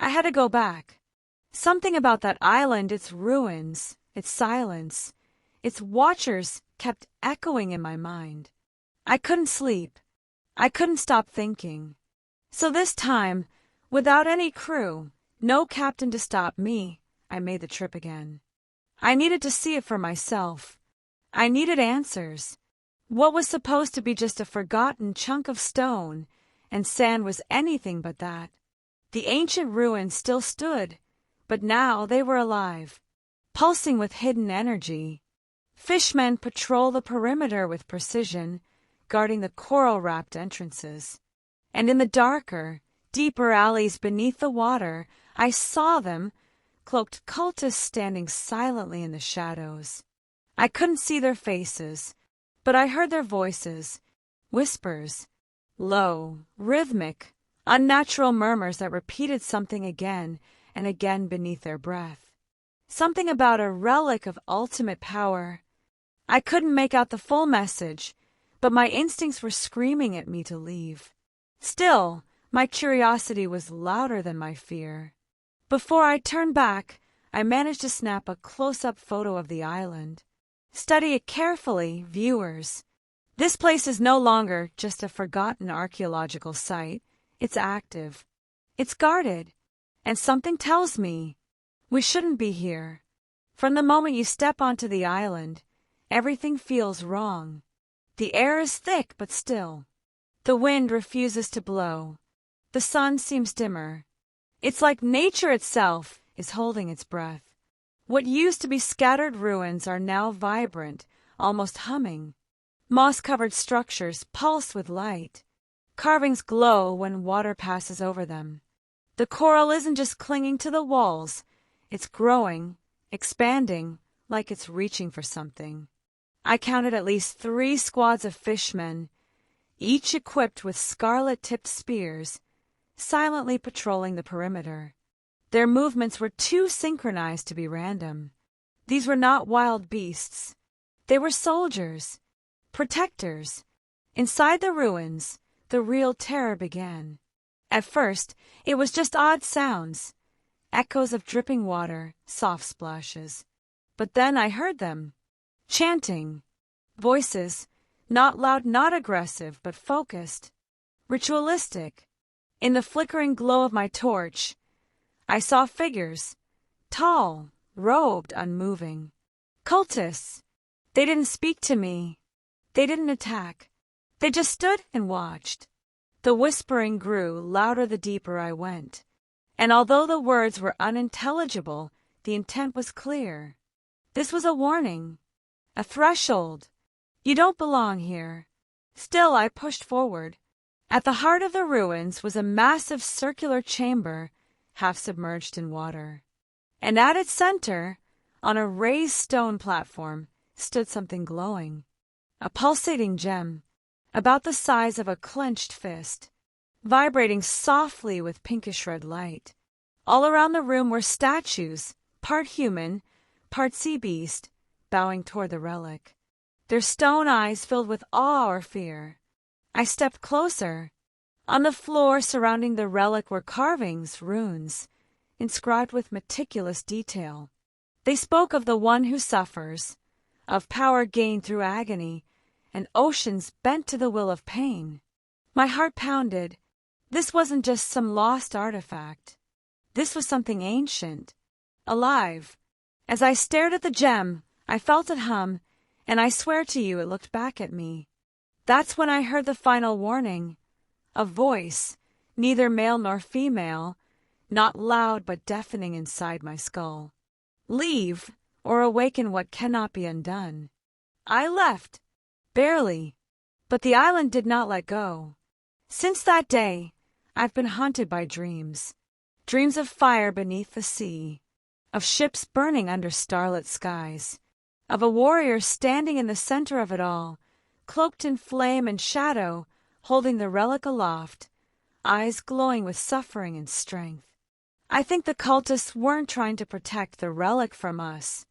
I had to go back. Something about that island, its ruins, its silence, its watchers kept echoing in my mind. I couldn't sleep. I couldn't stop thinking. So this time, without any crew, no captain to stop me, I made the trip again. I needed to see it for myself. I needed answers. What was supposed to be just a forgotten chunk of stone and sand was anything but that. The ancient ruins still stood, but now they were alive, pulsing with hidden energy. Fishmen patrol the perimeter with precision, guarding the coral-wrapped entrances. And in the darker, deeper alleys beneath the water, I saw them, cloaked cultists standing silently in the shadows. I couldn't see their faces, but I heard their voices, whispers, low, rhythmic, unnatural murmurs that repeated something again and again beneath their breath. Something about a relic of ultimate power. I couldn't make out the full message, but my instincts were screaming at me to leave. Still, my curiosity was louder than my fear. Before I turned back, I managed to snap a close-up photo of the island. Study it carefully, viewers. This place is no longer just a forgotten archaeological site. It's active. It's guarded. And something tells me we shouldn't be here. From the moment you step onto the island, everything feels wrong. The air is thick but still. The wind refuses to blow. The sun seems dimmer. It's like nature itself is holding its breath. What used to be scattered ruins are now vibrant, almost humming. Moss-covered structures pulse with light. Carvings glow when water passes over them. The coral isn't just clinging to the walls. It's growing, expanding, like it's reaching for something. I counted at least 3 squads of fishmen, each equipped with scarlet-tipped spears, silently patrolling the perimeter. Their movements were too synchronized to be random. These were not wild beasts. They were soldiers, protectors. Inside the ruins, the real terror began. At first, it was just odd sounds, echoes of dripping water, soft splashes. But then I heard them, chanting, voices, not loud, not aggressive, but focused, ritualistic. In the flickering glow of my torch, I saw figures, tall, robed, unmoving. Cultists. They didn't speak to me. They didn't attack. They just stood and watched. The whispering grew louder the deeper I went. And although the words were unintelligible, the intent was clear. This was a warning, a threshold. You don't belong here. Still, I pushed forward. At the heart of the ruins was a massive circular chamber, half submerged in water. And at its center, on a raised stone platform, stood something glowing. A pulsating gem, about the size of a clenched fist, vibrating softly with pinkish red light. All around the room were statues, part human, part sea beast, bowing toward the relic, their stone eyes filled with awe or fear. I stepped closer. On the floor surrounding the relic were carvings, runes, inscribed with meticulous detail. They spoke of the one who suffers, of power gained through agony, and oceans bent to the will of pain. My heart pounded. This wasn't just some lost artifact. This was something ancient, alive. As I stared at the gem, I felt it hum, and I swear to you it looked back at me. That's when I heard the final warning. A voice, neither male nor female, not loud but deafening inside my skull. Leave, or awaken what cannot be undone. I left, barely, but the island did not let go. Since that day, I've been haunted by dreams. Dreams of fire beneath the sea, of ships burning under starlit skies, of a warrior standing in the center of it all, cloaked in flame and shadow, holding the relic aloft, eyes glowing with suffering and strength. I think the cultists weren't trying to protect the relic from us.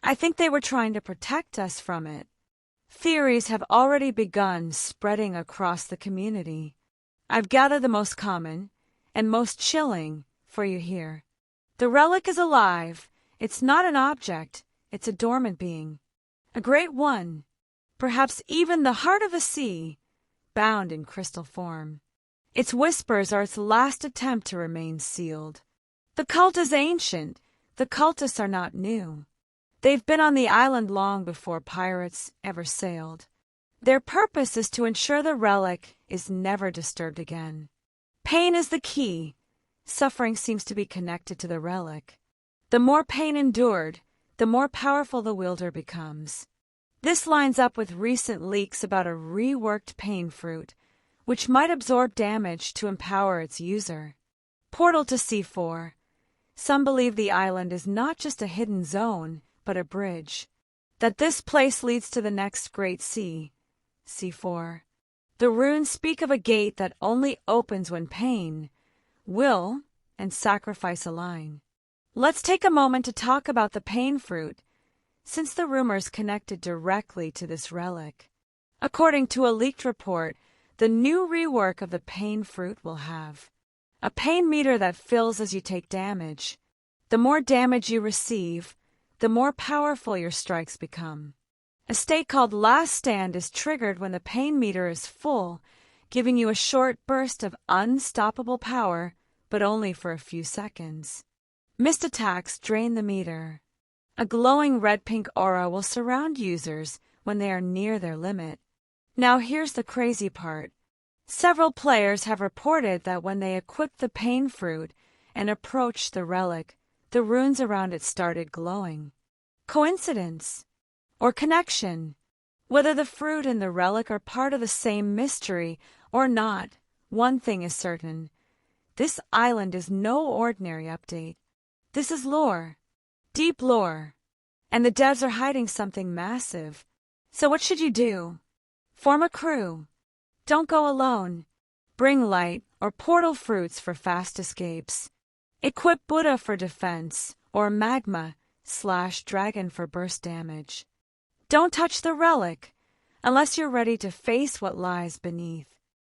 I think they were trying to protect us from it. Theories have already begun spreading across the community. I've gathered the most common and most chilling for you here. The relic is alive. It's not an object. It's a dormant being. A great one. Perhaps even the heart of a sea, bound in crystal form. Its whispers are its last attempt to remain sealed. The cult is ancient. The cultists are not new. They've been on the island long before pirates ever sailed. Their purpose is to ensure the relic is never disturbed again. Pain is the key. Suffering seems to be connected to the relic. The more pain endured, the more powerful the wielder becomes. This lines up with recent leaks about a reworked pain fruit, which might absorb damage to empower its user. Portal to C4. Some believe the island is not just a hidden zone, but a bridge. That this place leads to the next great sea, C4. The runes speak of a gate that only opens when pain, will, and sacrifice align. Let's take a moment to talk about the pain fruit, since the rumors connected directly to this relic. According to a leaked report, the new rework of the pain fruit will have a pain meter that fills as you take damage. The more damage you receive, the more powerful your strikes become. A state called Last Stand is triggered when the pain meter is full, giving you a short burst of unstoppable power, but only for a few seconds. Missed attacks drain the meter. A glowing red-pink aura will surround users when they are near their limit. Now here's the crazy part. Several players have reported that when they equipped the pain fruit and approached the relic, the runes around it started glowing. Coincidence? Or connection? Whether the fruit and the relic are part of the same mystery or not, one thing is certain. This island is no ordinary update. This is lore. Deep lore. And the devs are hiding something massive. So what should you do? Form a crew. Don't go alone. Bring light or portal fruits for fast escapes. Equip Buddha for defense or magma/dragon for burst damage. Don't touch the relic unless you're ready to face what lies beneath.